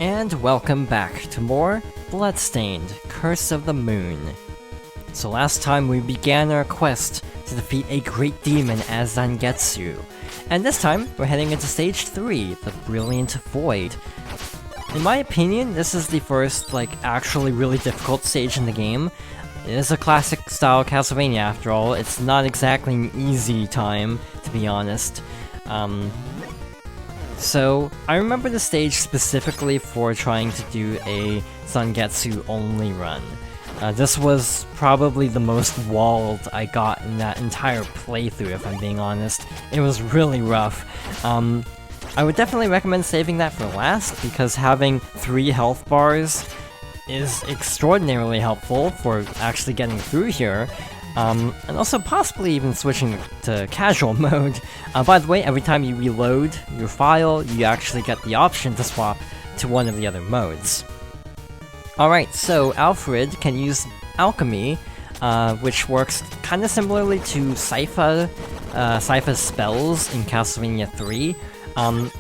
And welcome back to more Bloodstained, Curse of the Moon. So last time we began our quest to defeat a great demon as Zangetsu. And this time, we're heading into Stage 3, the Brilliant Void. In my opinion, this is the first, actually really difficult stage in the game. It is a classic style Castlevania after all, it's not exactly an easy time, to be honest. So, I remember the stage specifically for trying to do a Zangetsu only run. This was probably the most walled I got in that entire playthrough, if I'm being honest. It was really rough. I would definitely recommend saving that for last, because having 3 health bars is extraordinarily helpful for actually getting through here. And also possibly even switching to casual mode. By the way, every time you reload your file, you actually get the option to swap to one of the other modes. Alright, so Alfred can use Alchemy, which works kinda similarly to Sypha's spells in Castlevania 3.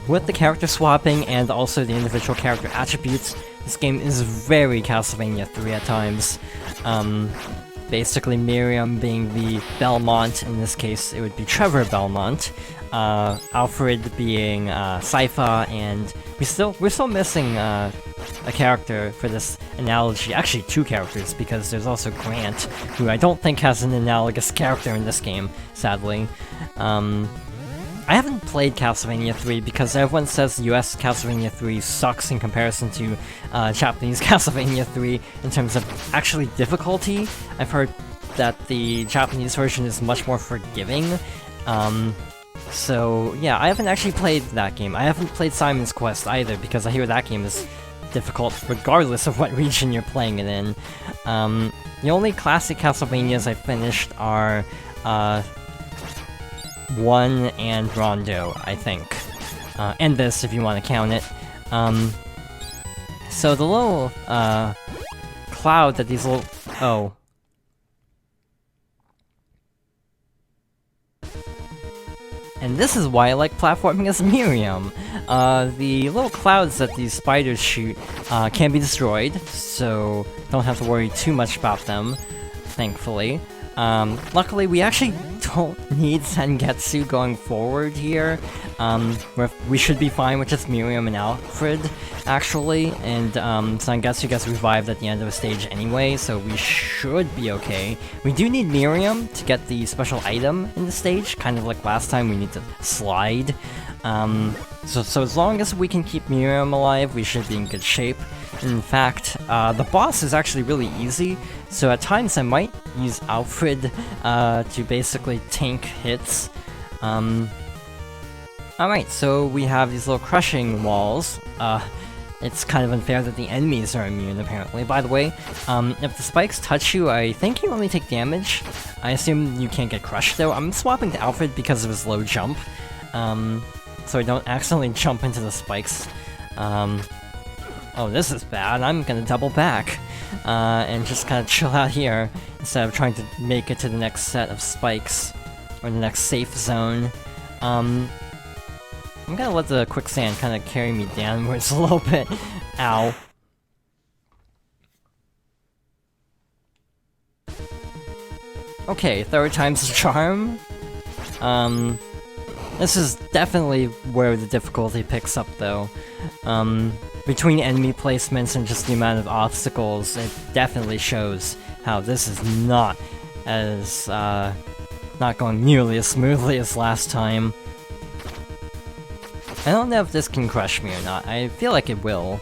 With the character swapping and also the individual character attributes, this game is very Castlevania 3 at times. Basically Miriam being the Belmont, in this case it would be Trevor Belmont, Alfred being Sypha, and we're still missing a character for this analogy, actually 2 characters, because there's also Grant, who I don't think has an analogous character in this game, sadly. I haven't played Castlevania 3 because everyone says US Castlevania 3 sucks in comparison to Japanese Castlevania 3 in terms of actually difficulty. I've heard that the Japanese version is much more forgiving. So yeah, I haven't actually played that game. I haven't played Simon's Quest either because I hear that game is difficult regardless of what region you're playing it in. The only classic Castlevanias I finished are 1 and Rondo, I think. And this, if you want to count it. So the little, cloud that these little... Oh. And this is why I like platforming as Miriam. The little clouds that these spiders shoot can be destroyed, so don't have to worry too much about them, thankfully. Luckily, we actually don't need Zangetsu going forward here. We should be fine with just Miriam and Alfred, actually, and Zangetsu gets revived at the end of a stage anyway, so we should be okay. We do need Miriam to get the special item in the stage, kind of like last time we need to slide. So as long as we can keep Miriam alive, we should be in good shape. In fact, the boss is actually really easy, so at times I might use Alfred to basically tank hits. Alright, so we have these little crushing walls. It's kind of unfair that the enemies are immune, apparently. By the way, if the spikes touch you, I think you only take damage. I assume you can't get crushed, though. I'm swapping to Alfred because of his low jump, so I don't accidentally jump into the spikes. Oh, this is bad. I'm gonna double back, and just kind of chill out here, instead of trying to make it to the next set of spikes, or the next safe zone. I'm gonna let the quicksand kind of carry me downwards a little bit. Ow. Okay, 3rd time's the charm. This is definitely where the difficulty picks up, though. Between enemy placements and just the amount of obstacles, it definitely shows how this is not going nearly as smoothly as last time. I don't know if this can crush me or not. I feel like it will.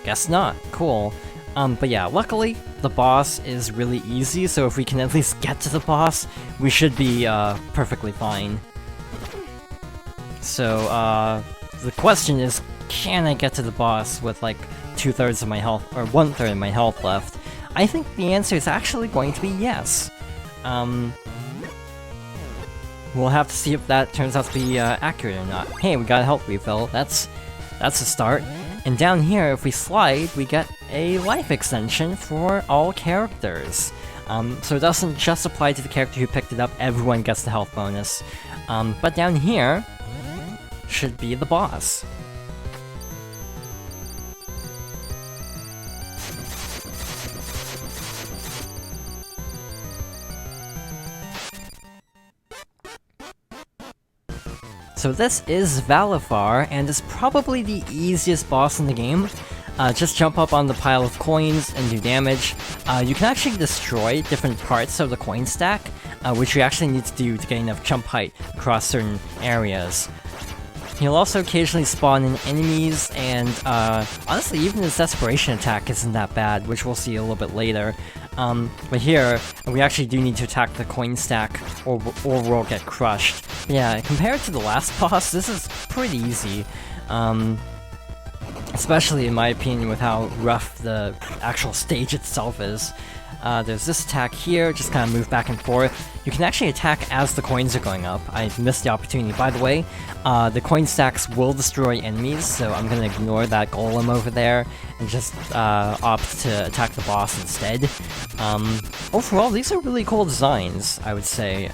Guess not. Cool. But yeah, luckily, the boss is really easy, so if we can at least get to the boss, we should be, perfectly fine. So, the question is, can I get to the boss with, 2/3 of my health, or 1/3 of my health left? I think the answer is actually going to be yes. We'll have to see if that turns out to be accurate or not. Hey, we got a health refill. That's a start. And down here, if we slide, we get a life extension for all characters. So it doesn't just apply to the character who picked it up, everyone gets the health bonus. But down here should be the boss. So this is Valifar, and is probably the easiest boss in the game. Just jump up on the pile of coins and do damage. You can actually destroy different parts of the coin stack, which you actually need to do to get enough jump height across certain areas. He'll also occasionally spawn in enemies, and honestly, even his desperation attack isn't that bad, which we'll see a little bit later. But here, we actually do need to attack the coin stack, or we'll get crushed. But yeah, compared to the last boss, this is pretty easy. Especially in my opinion with how rough the actual stage itself is. There's this attack here, just kind of move back and forth. You can actually attack as the coins are going up. I missed the opportunity. By the way, the coin stacks will destroy enemies, so I'm gonna ignore that golem over there and just opt to attack the boss instead. Overall, these are really cool designs, I would say.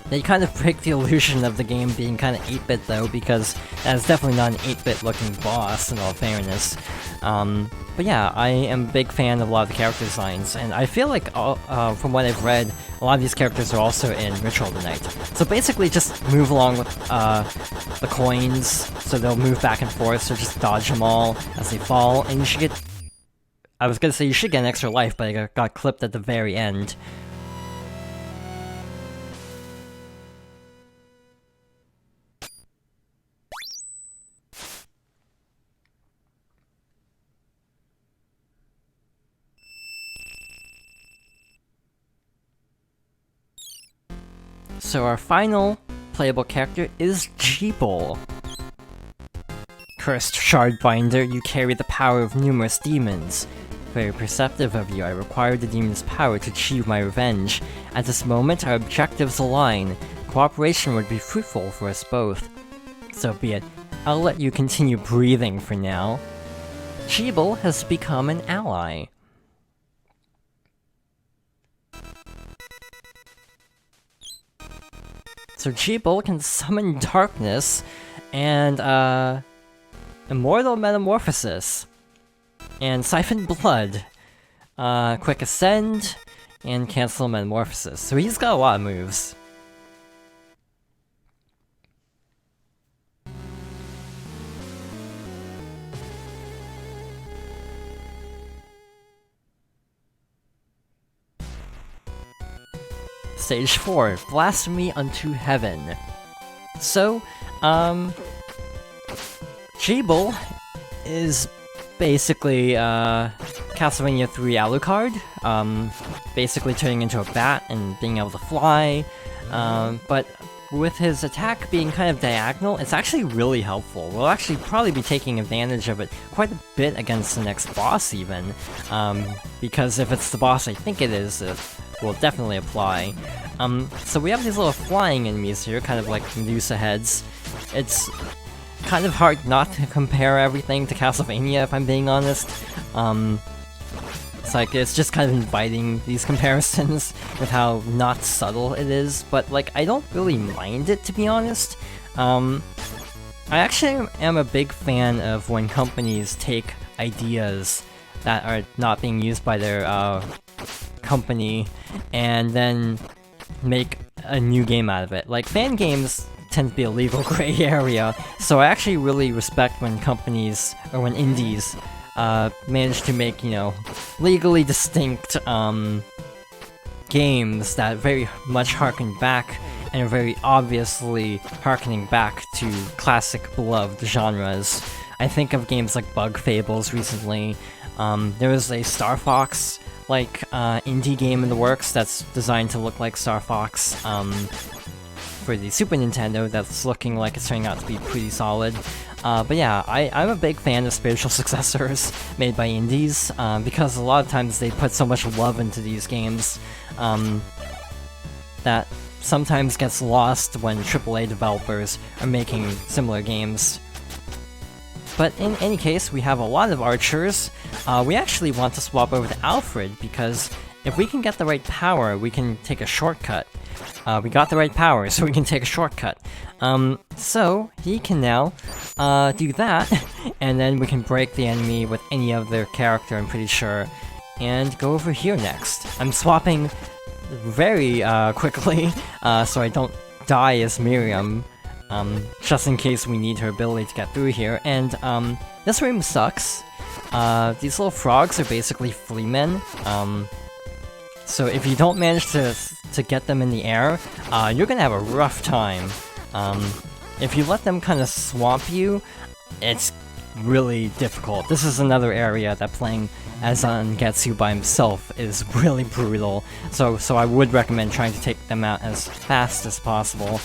They kind of break the illusion of the game being kind of 8-bit though, because that's definitely not an 8-bit looking boss, in all fairness. But yeah, I am a big fan of a lot of the character designs, and I feel like, from what I've read, a lot of these characters are also in Ritual of the Night. So basically just move along with the coins, so they'll move back and forth, so just dodge them all as they fall, and you should get... I was gonna say you should get an extra life, but I got clipped at the very end. So our final playable character is Jeeble. Cursed Shardbinder, you carry the power of numerous demons. Very perceptive of you, I require the demon's power to achieve my revenge. At this moment, our objectives align. Cooperation would be fruitful for us both. So be it. I'll let you continue breathing for now. Jeeble has become an ally. So Jeeble can summon darkness, and Immortal Metamorphosis, and Siphon Blood, Quick Ascend, and Cancel Metamorphosis. So he's got a lot of moves. Stage 4, Blasphemy unto Heaven. So, Jeeble is basically, Castlevania 3 Alucard, basically turning into a bat and being able to fly, but with his attack being kind of diagonal, it's actually really helpful. We'll actually probably be taking advantage of it quite a bit against the next boss even, because if it's the boss I think it is, it will definitely apply. So we have these little flying enemies here, kind of like Medusa heads. It's kind of hard not to compare everything to Castlevania, if I'm being honest. It's just kind of inviting these comparisons with how not subtle it is, but like, I don't really mind it, to be honest. I actually am a big fan of when companies take ideas that are not being used by their company and then make a new game out of it. Like, fan games tend to be a legal gray area, so I actually really respect when companies, or when indies, manage to make, you know, legally distinct games that very much harken back and are very obviously harkening back to classic beloved genres. I think of games like Bug Fables recently. There was a Star Fox indie game in the works that's designed to look like Star Fox for the Super Nintendo that's looking like it's turning out to be pretty solid. But yeah, I'm a big fan of spiritual successors made by indies, because a lot of times they put so much love into these games that sometimes gets lost when AAA developers are making similar games. But in any case, we have a lot of archers. We actually want to swap over to Alfred, because if we can get the right power, we can take a shortcut. We got the right power, so we can take a shortcut. So he can now do that, and then we can break the enemy with any other character, I'm pretty sure, and go over here next. I'm swapping very quickly, so I don't die as Miriam, just in case we need her ability to get through here. And this room sucks. These little frogs are basically flea men. So if you don't manage to get them in the air, you're gonna have a rough time. If you let them kind of swamp you, it's really difficult. This is another area that playing as Zangetsu by himself is really brutal. So I would recommend trying to take them out as fast as possible.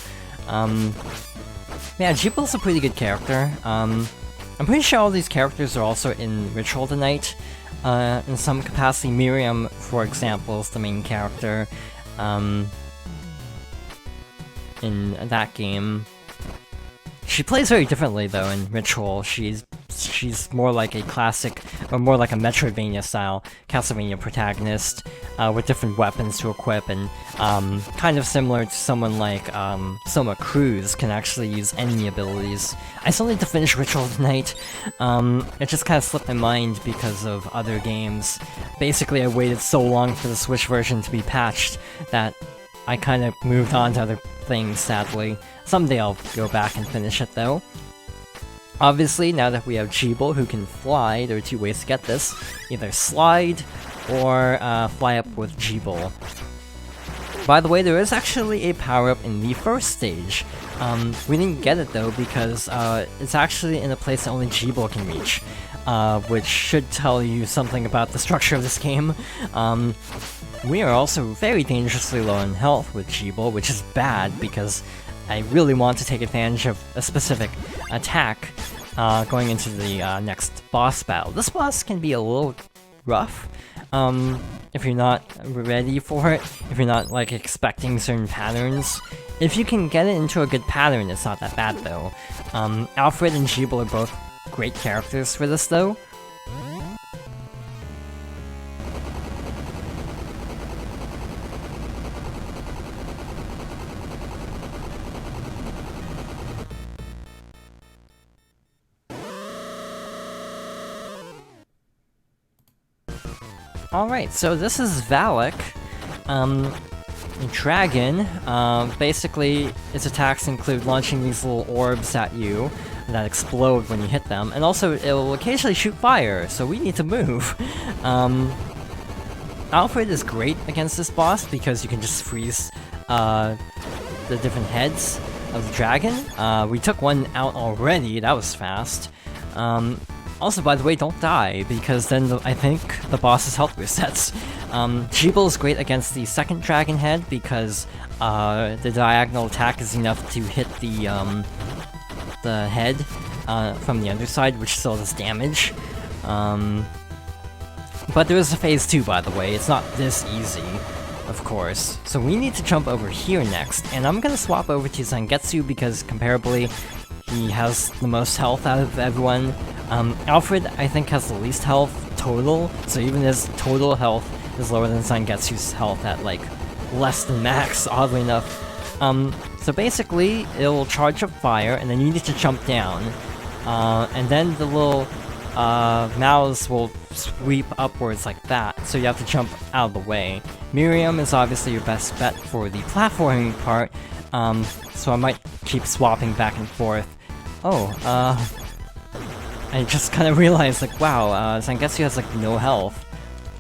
Yeah, Jibo's a pretty good character. I'm pretty sure all these characters are also in Ritual tonight. In some capacity, Miriam, for example, is the main character in that game. She plays very differently though in Ritual. She's more like a classic, or more like a Metroidvania style Castlevania protagonist, with different weapons to equip, and kind of similar to someone like Soma Cruz can actually use enemy abilities. I still need to finish Ritual tonight. It just kind of slipped my mind because of other games. Basically, I waited so long for the Switch version to be patched that I kind of moved on to other things, sadly. Someday I'll go back and finish it though. Obviously, now that we have Jibo who can fly, there are two ways to get this. Either slide, or fly up with Jibo. By the way, there is actually a power-up in the first stage. We didn't get it though because it's actually in a place that only Jibo can reach. Which should tell you something about the structure of this game. We are also very dangerously low in health with Jibo, which is bad because I really want to take advantage of a specific attack going into the next boss battle. This boss can be a little rough if you're not ready for it, if you're not like expecting certain patterns. If you can get it into a good pattern, it's not that bad though. Alfred and Jibo are both great characters for this though. Alright, so this is Valak, a dragon. Basically, its attacks include launching these little orbs at you that explode when you hit them, and also it will occasionally shoot fire, so we need to move. Alfred is great against this boss because you can just freeze the different heads of the dragon. We took one out already, that was fast. Also, by the way, don't die, because then I think the boss's health resets. Jibo is great against the second dragon head, because the diagonal attack is enough to hit the head from the underside, which still does damage. But there is a phase 2, by the way, it's not this easy, of course. So we need to jump over here next, and I'm gonna swap over to Zangetsu because comparably, he has the most health out of everyone. Alfred, I think, has the least health total, so even his total health is lower than Zangetsu's health at, like, less than max, oddly enough. So basically, it'll charge up fire, and then you need to jump down. And then the little mouths will sweep upwards like that, so you have to jump out of the way. Miriam is obviously your best bet for the platforming part, so I might keep swapping back and forth. Oh, I just kind of realized, like, wow, Zangetsu has, like, no health.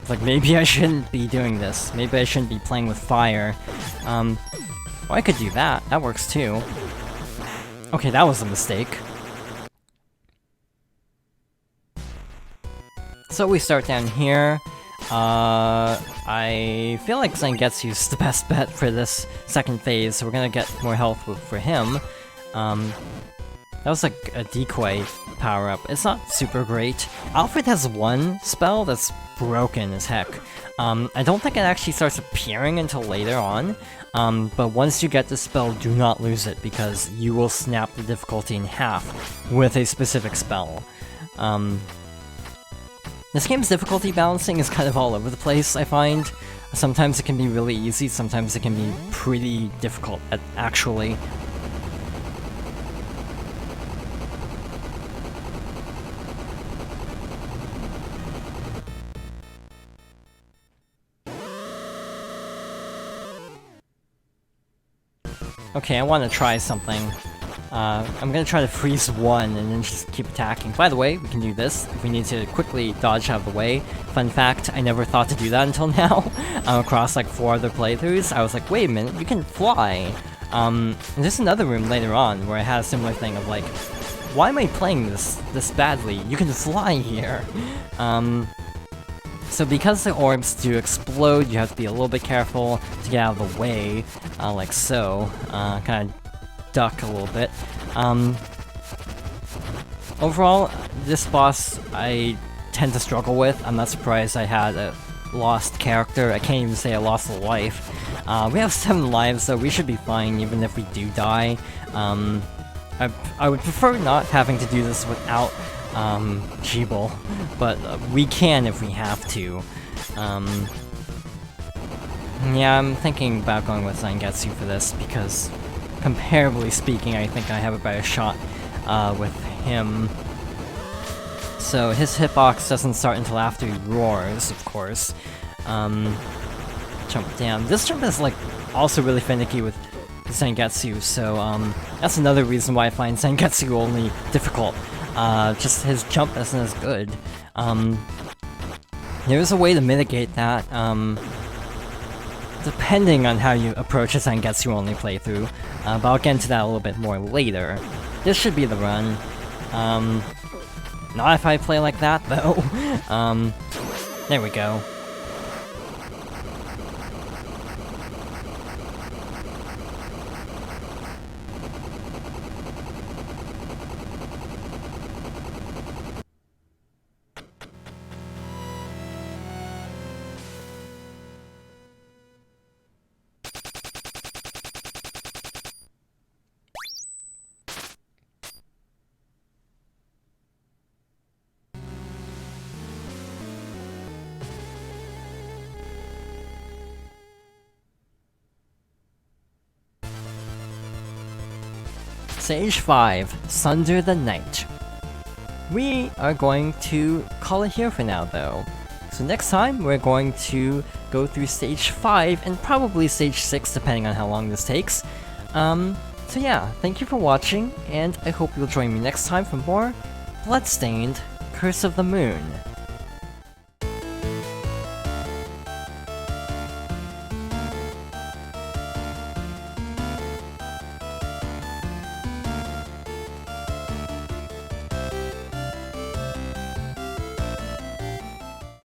It's like, maybe I shouldn't be doing this. Maybe I shouldn't be playing with fire. Well, I could do that. That works too. Okay, that was a mistake. So we start down here. I feel like Zangetsu's the best bet for this second phase, so we're gonna get more health for him. That was like a decoy power-up. It's not super great. Alfred has one spell that's broken as heck. I don't think it actually starts appearing until later on, but once you get the spell, do not lose it, because you will snap the difficulty in half with a specific spell. This game's difficulty balancing is kind of all over the place, I find. Sometimes it can be really easy, sometimes it can be pretty difficult, actually. Okay, I want to try something. I'm gonna try to freeze one and then just keep attacking. By the way, we can do this if we need to quickly dodge out of the way. Fun fact, I never thought to do that until now. Across like 4 other playthroughs, I was like, wait a minute, you can fly. And there's another room later on where it has a similar thing of like, why am I playing this badly? You can fly here. So because the orbs do explode, you have to be a little bit careful to get out of the way, like so. Kind of duck a little bit. Overall, this boss I tend to struggle with. I'm not surprised I had a lost character. I can't even say I lost a life. We have 7 lives, so we should be fine even if we do die. I would prefer not having to do this without Jeeble, but we can if we have to. Yeah, I'm thinking about going with Zangetsu for this because, comparably speaking, I think I have a better shot with him. So his hitbox doesn't start until after he roars, of course. Jump down. This jump is like also really finicky with Zangetsu, so that's another reason why I find Zangetsu only difficult. Just his jump isn't as good. There's a way to mitigate that, depending on how you approach a Zangetsu only playthrough, but I'll get into that a little bit more later. This should be the run. Not if I play like that, though. There we go. Stage 5, Sunder the Night. We are going to call it here for now though. So next time we're going to go through stage 5 and probably stage 6 depending on how long this takes. So yeah, thank you for watching and I hope you'll join me next time for more Bloodstained Curse of the Moon.